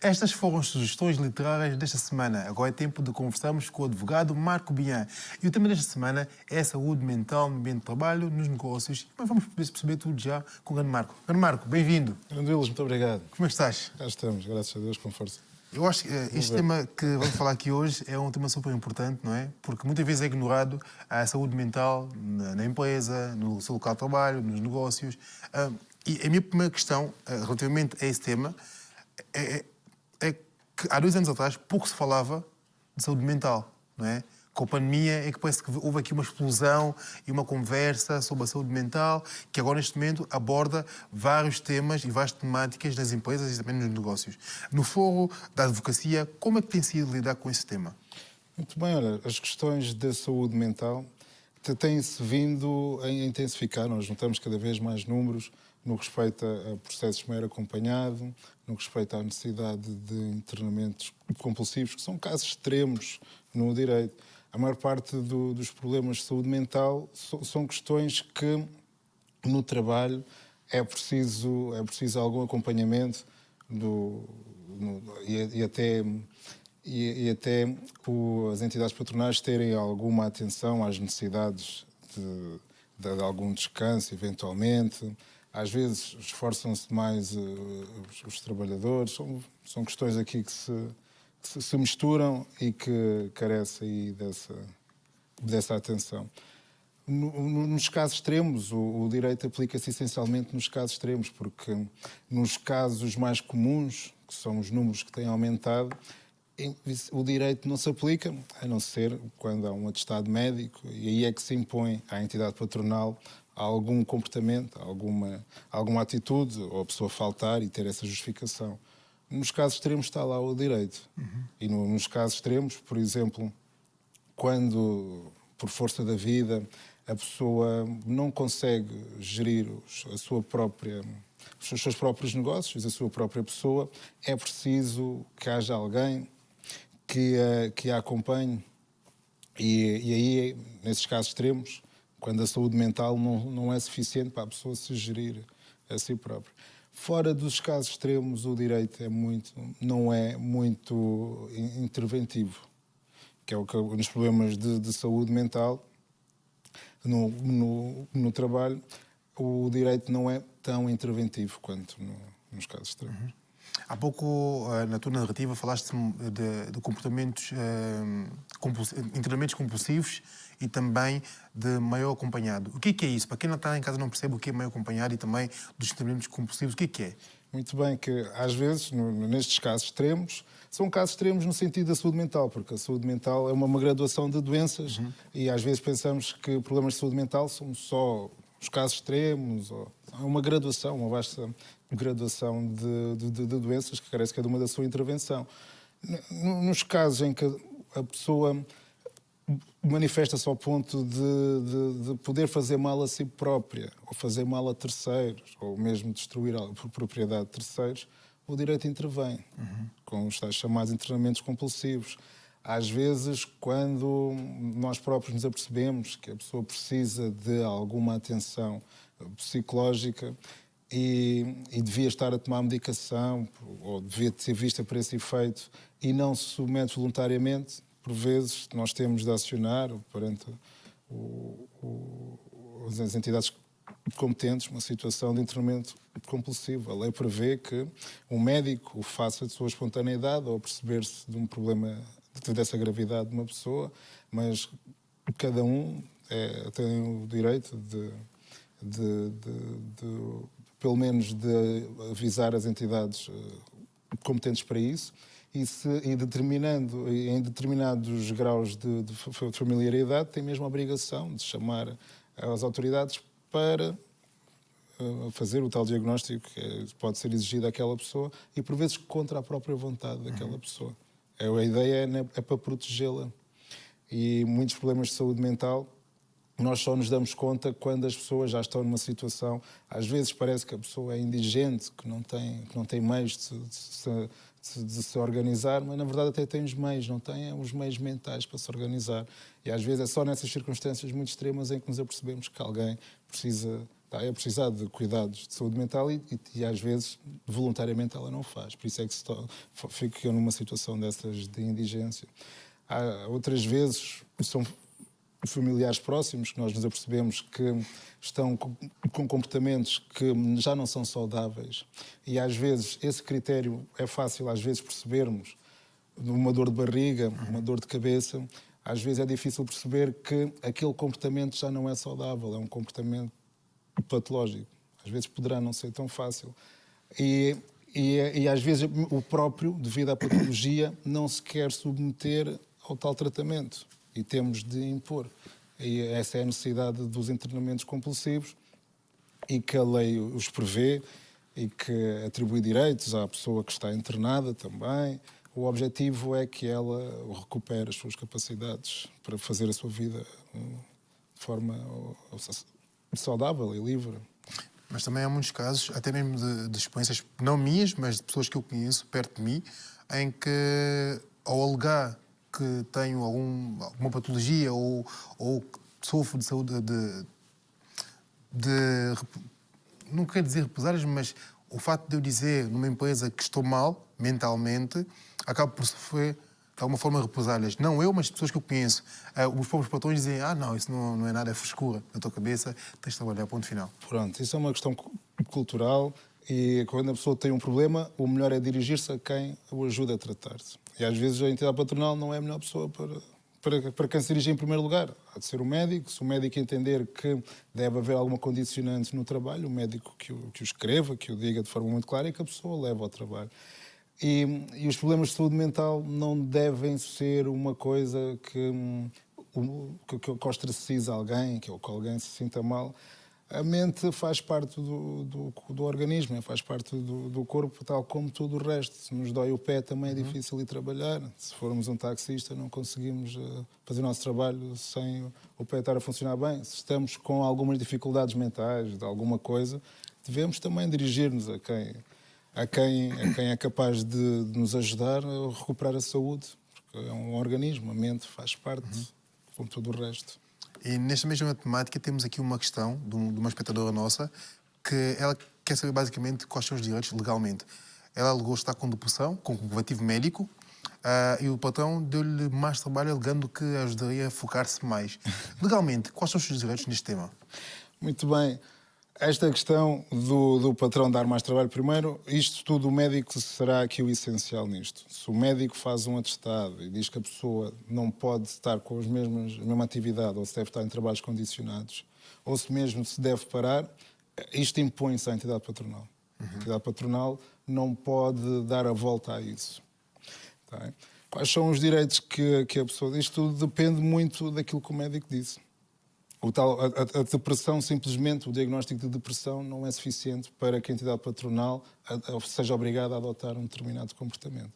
Estas foram as sugestões literárias desta semana. Agora é tempo de conversarmos com o advogado Marco Bian. E o tema desta semana é a saúde mental no ambiente de trabalho, nos negócios. Mas vamos perceber tudo já com o grande Marco. Grande Marco, bem-vindo. Grande Willis, muito obrigado. Como é que estás? Já estamos, graças a Deus, com força. Eu acho que este tema que vamos falar aqui hoje é um tema super importante, não é? Porque muitas vezes é ignorado a saúde mental na empresa, no seu local de trabalho, nos negócios. E a minha primeira questão relativamente a esse tema é que há 2 anos atrás pouco se falava de saúde mental, não é? Com a pandemia é que parece que houve aqui uma explosão e uma conversa sobre a saúde mental que agora, neste momento, aborda vários temas e várias temáticas nas empresas e também nos negócios. No foro da advocacia, como é que tem sido lidar com esse tema? Muito bem, olha, as questões da saúde mental têm-se vindo a intensificar. Nós notamos cada vez mais números no respeito a processos meio acompanhado, no respeito à necessidade de internamentos compulsivos, que são casos extremos no direito. A maior parte dos problemas de saúde mental são questões que, no trabalho, é preciso algum acompanhamento e até as entidades patronais terem alguma atenção às necessidades de algum descanso, eventualmente. Às vezes esforçam-se mais os trabalhadores. São questões aqui que se misturam e que carecem aí dessa atenção. Nos casos extremos, o direito aplica-se essencialmente nos casos extremos, porque nos casos mais comuns, que são os números que têm aumentado, o direito não se aplica, a não ser quando há um atestado médico, e aí é que se impõe à entidade patronal algum comportamento, alguma atitude, ou a pessoa faltar e ter essa justificação. Nos casos extremos está lá o direito. E nos casos extremos, por exemplo, quando, por força da vida, a pessoa não consegue gerir os seus próprios negócios, a sua própria pessoa, é preciso que haja alguém que a acompanhe. E aí, nesses casos extremos, quando a saúde mental não é suficiente para a pessoa se gerir a si própria. Fora dos casos extremos, o direito não é muito interventivo, que é o que nos problemas de saúde mental no trabalho, o direito não é tão interventivo quanto nos casos extremos. Há pouco, na tua narrativa, falaste de comportamentos, internamentos compulsivos e também de maior acompanhado. O que é isso? Para quem não está em casa não percebe o que é maior acompanhado e também dos internamentos compulsivos, o que é? Muito bem, que às vezes, nestes casos extremos, são casos extremos no sentido da saúde mental, porque a saúde mental é uma graduação de doenças e às vezes pensamos que problemas de saúde mental são só os casos extremos, ou é uma graduação, uma vasta graduação de doenças que carece cada uma da sua intervenção. Nos casos em que a pessoa manifesta-se ao ponto de poder fazer mal a si própria, ou fazer mal a terceiros, ou mesmo destruir a propriedade de terceiros, o direito intervém, com os tais chamados internamentos compulsivos. Às vezes, quando nós próprios nos apercebemos que a pessoa precisa de alguma atenção psicológica e devia estar a tomar medicação, ou devia ser vista para esse efeito, e não se submete voluntariamente, por vezes nós temos de acionar perante as entidades competentes uma situação de internamento compulsivo. A lei prevê que um médico o faça de sua espontaneidade ou perceber-se de um problema dessa gravidade de uma pessoa, mas cada um tem o direito pelo menos de avisar as entidades competentes para isso em determinados graus de familiaridade tem mesmo a obrigação de chamar as autoridades para fazer o tal diagnóstico que pode ser exigido àquela pessoa e por vezes contra a própria vontade daquela pessoa. A ideia é para protegê-la. E muitos problemas de saúde mental nós só nos damos conta quando as pessoas já estão numa situação, às vezes parece que a pessoa é indigente, que não tem meios de se organizar, mas na verdade até tem os meios, não tem os meios mentais para se organizar. E às vezes é só nessas circunstâncias muito extremas em que nos apercebemos que alguém precisa está a precisar de cuidados de saúde mental e às vezes voluntariamente ela não faz. Por isso é que fica numa situação dessas de indigência. Há outras vezes são familiares próximos que nós nos apercebemos que estão com comportamentos que já não são saudáveis e às vezes esse critério é fácil às vezes percebermos uma dor de barriga, uma dor de cabeça, às vezes é difícil perceber que aquele comportamento já não é saudável, é um comportamento patológico. Às vezes poderá não ser tão fácil. E às vezes o próprio, devido à patologia, não se quer submeter ao tal tratamento e temos de impor. E essa é a necessidade dos internamentos compulsivos e que a lei os prevê e que atribui direitos à pessoa que está internada também. O objetivo é que ela recupere as suas capacidades para fazer a sua vida de forma saudável e livre. Mas também há muitos casos, até mesmo de experiências não minhas, mas de pessoas que eu conheço perto de mim, em que ao alegar que tenho alguma patologia ou que sofro de saúde não quero dizer represálias, mas o facto de eu dizer numa empresa que estou mal mentalmente, acabo por sofrer de alguma forma represálias. Não eu, mas pessoas que eu conheço. Os próprios patrões dizem, não, isso não é nada, é frescura na tua cabeça, tens de trabalhar, ponto final. Pronto, isso é uma questão cultural e quando a pessoa tem um problema, o melhor é dirigir-se a quem o ajuda a tratar-se. E às vezes a entidade patronal não é a melhor pessoa para quem se dirige em primeiro lugar. Há de ser o médico. Se o médico entender que deve haver alguma condicionante no trabalho, o médico que o escreva, que o diga de forma muito clara e que a pessoa leve ao trabalho. E os problemas de saúde mental não devem ser uma coisa que ostraciza alguém, que alguém se sinta mal. A mente faz parte do organismo, faz parte do corpo, tal como tudo o resto. Se nos dói o pé, também é difícil ir trabalhar. Se formos um taxista, não conseguimos fazer o nosso trabalho sem o pé estar a funcionar bem. Se estamos com algumas dificuldades mentais, de alguma coisa, devemos também dirigir-nos a quem é capaz de nos ajudar a recuperar a saúde. Porque é um organismo, a mente faz parte, como tudo o resto. E nesta mesma temática temos aqui uma questão de uma espectadora nossa que ela quer saber basicamente quais são os direitos legalmente. Ela alegou estar com depressão, com comprovativo médico, e o patrão deu-lhe mais trabalho alegando que ajudaria a focar-se mais. Legalmente, quais são os seus direitos neste tema? Muito bem. Esta questão do patrão dar mais trabalho, primeiro, isto tudo, o médico será aqui o essencial nisto. Se o médico faz um atestado e diz que a pessoa não pode estar com a mesma atividade ou se deve estar em trabalhos condicionados, ou se mesmo se deve parar, isto impõe-se à entidade patronal. A entidade patronal não pode dar a volta a isso. Tá? Quais são os direitos que a pessoa... Isto tudo depende muito daquilo que o médico disse. A depressão, simplesmente, o diagnóstico de depressão não é suficiente para que a entidade patronal seja obrigada a adotar um determinado comportamento.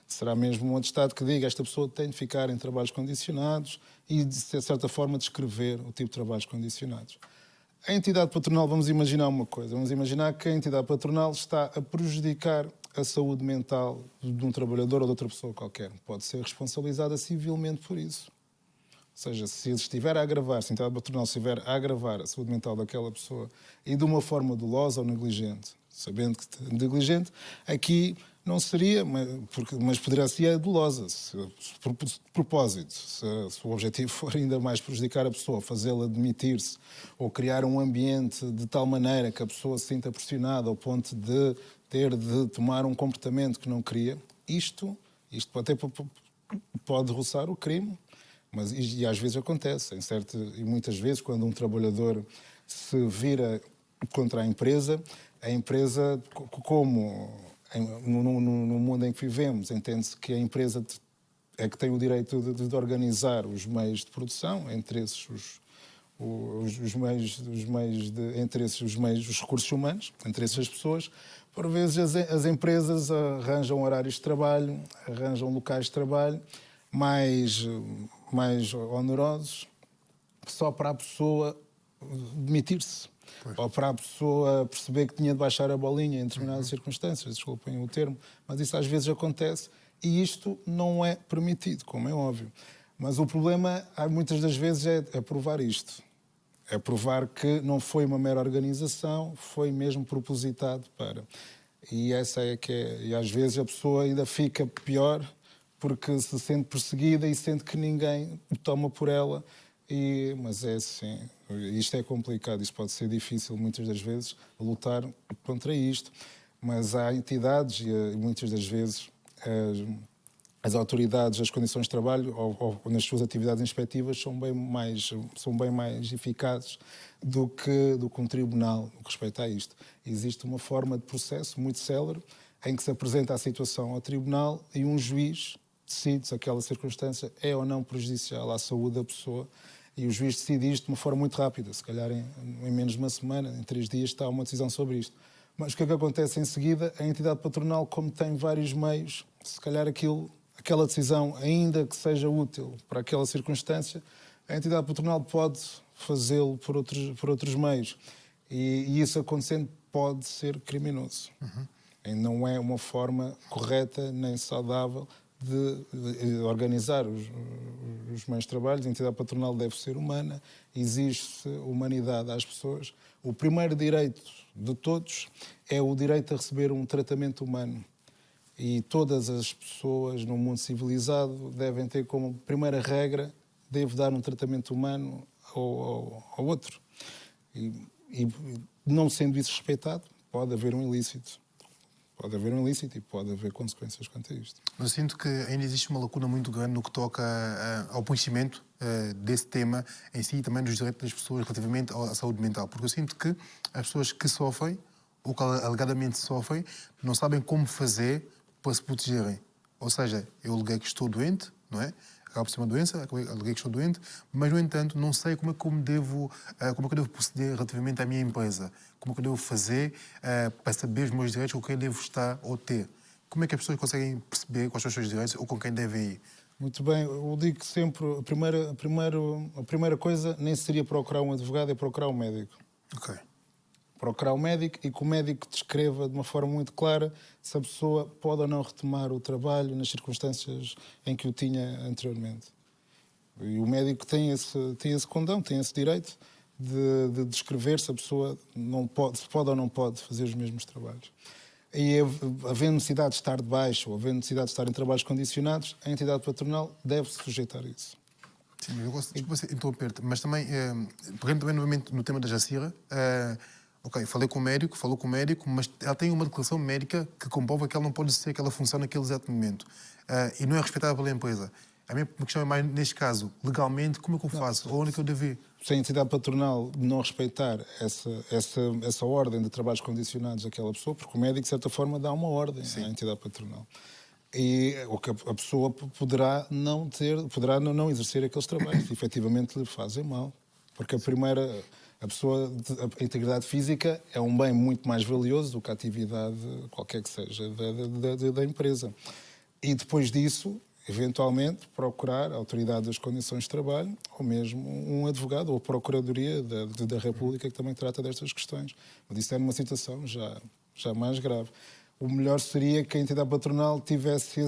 Será mesmo um atestado que diga esta pessoa tem de ficar em trabalhos condicionados e, de certa forma, descrever o tipo de trabalhos condicionados. A entidade patronal, vamos imaginar uma coisa, vamos imaginar que a entidade patronal está a prejudicar a saúde mental de um trabalhador ou de outra pessoa qualquer. Pode ser responsabilizada civilmente por isso. Ou seja, se estiver a agravar, se a entidade patronal estiver a agravar a saúde mental daquela pessoa e de uma forma dolosa ou negligente, sabendo que é negligente, aqui não seria, mas poderá ser dolosa, de propósito. Se o objetivo for ainda mais prejudicar a pessoa, fazê-la demitir-se ou criar um ambiente de tal maneira que a pessoa se sinta pressionada ao ponto de ter de tomar um comportamento que não queria, isto até pode roçar o crime. E às vezes acontece, e muitas vezes, quando um trabalhador se vira contra a empresa, como no mundo em que vivemos, entende-se que a empresa é que tem o direito de organizar os meios de produção, entre esses os recursos humanos, entre essas pessoas. Por vezes as empresas arranjam horários de trabalho, arranjam locais de trabalho mais onerosos só para a pessoa demitir-se. Ou para a pessoa perceber que tinha de baixar a bolinha em determinadas circunstâncias, desculpem o termo, mas isso às vezes acontece e isto não é permitido, como é óbvio. Mas o problema, muitas das vezes, é provar isto. É provar que não foi uma mera organização, foi mesmo propositado para. E essa é que é. E às vezes a pessoa ainda fica pior porque se sente perseguida e sente que ninguém toma por ela. Mas é assim, isto é complicado, isto pode ser difícil muitas das vezes lutar contra isto. Mas há entidades e muitas das vezes as autoridades, as condições de trabalho ou nas suas atividades inspectivas são bem mais eficazes do que um tribunal no que respeita a isto. Existe uma forma de processo muito célere em que se apresenta a situação ao tribunal e um juiz decide se aquela circunstância é ou não prejudicial à saúde da pessoa e o juiz decide isto de uma forma muito rápida, se calhar em menos de uma semana, em 3 dias está uma decisão sobre isto. Mas o que é que acontece em seguida? A entidade patronal, como tem vários meios, se calhar aquela decisão, ainda que seja útil para aquela circunstância, a entidade patronal pode fazê-lo por outros meios. E isso acontecendo pode ser criminoso. E não é uma forma correta nem saudável de organizar os meios de trabalho. A entidade patronal deve ser humana, exige-se humanidade às pessoas. O primeiro direito de todos é o direito a receber um tratamento humano. E todas as pessoas no mundo civilizado devem ter como primeira regra, devo dar um tratamento humano ao outro. E não sendo isso respeitado, pode haver um ilícito. Pode haver um ilícito e pode haver consequências quanto a isto. Mas eu sinto que ainda existe uma lacuna muito grande no que toca ao conhecimento desse tema em si e também dos direitos das pessoas relativamente à saúde mental. Porque eu sinto que as pessoas que sofrem, ou que alegadamente sofrem, não sabem como fazer para se protegerem. Ou seja, eu aleguei que estou doente, não é? Acaba por ser uma doença, aleguei que estou doente, mas, no entanto, não sei como é que eu devo proceder relativamente à minha empresa. Como é que eu devo fazer para saber os meus direitos, com quem devo estar ou ter. Como é que as pessoas conseguem perceber quais são os seus direitos ou com quem devem ir? Muito bem, eu digo sempre, a primeira coisa nem seria procurar um advogado, é procurar um médico. Ok. Procurar o médico e que o médico descreva de uma forma muito clara se a pessoa pode ou não retomar o trabalho nas circunstâncias em que o tinha anteriormente. E o médico tem esse condão, tem esse direito de descrever se a pessoa se pode ou não pode fazer os mesmos trabalhos. E havendo necessidade de estar de baixo ou havendo necessidade de estar em trabalhos condicionados, a entidade patronal deve se sujeitar a isso. Sim, mas eu gosto de interromper-te, mas também, pegando também novamente no tema da Jacira, ok, falou com o médico, mas ela tem uma declaração médica que comprova que ela não pode exercer aquela função naquele exato momento. E não é respeitada pela empresa. A minha questão é mais, neste caso, legalmente, como é que eu faço? Ou onde é que eu devo ir? Se a entidade patronal não respeitar essa ordem de trabalhos condicionados àquela pessoa, porque o médico, de certa forma, dá uma ordem à entidade patronal. E a pessoa poderá não exercer aqueles trabalhos, que efetivamente lhe fazem mal. Porque a integridade física é um bem muito mais valioso do que a atividade, qualquer que seja, da empresa. E depois disso, eventualmente, procurar a autoridade das condições de trabalho ou mesmo um advogado ou a Procuradoria da República que também trata destas questões. Mas isso é numa situação já mais grave. O melhor seria que a entidade patronal tivesse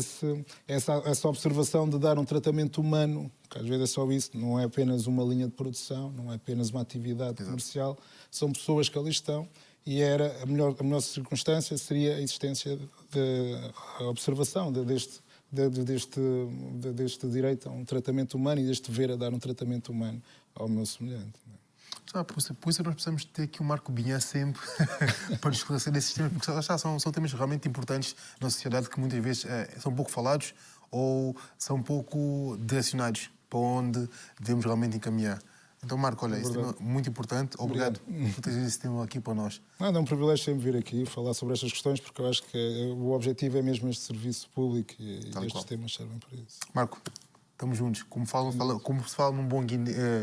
essa observação de dar um tratamento humano, que às vezes é só isso, não é apenas uma linha de produção, não é apenas uma atividade comercial, são pessoas que ali estão e a melhor circunstância seria a existência a observação deste direito a um tratamento humano e deste dever a dar um tratamento humano ao meu semelhante. Por isso nós precisamos ter aqui o Marco Binha sempre para nos esclarecer desses temas, porque são temas realmente importantes na sociedade que muitas vezes são pouco falados ou são pouco direcionados para onde devemos realmente encaminhar. Então, Marco, olha, esse tema é muito importante. Obrigado por teres esse tema aqui para nós. É um privilégio sempre vir aqui falar sobre estas questões, porque eu acho que o objetivo é mesmo este serviço público e estes temas servem para isso. Marco, estamos juntos. Como se fala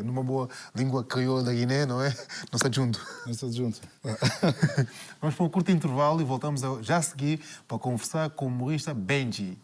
numa boa língua crioula da Guiné, não é? Não está junto. Não está junto. Vamos para um curto intervalo e voltamos já a seguir para conversar com o humorista Benji.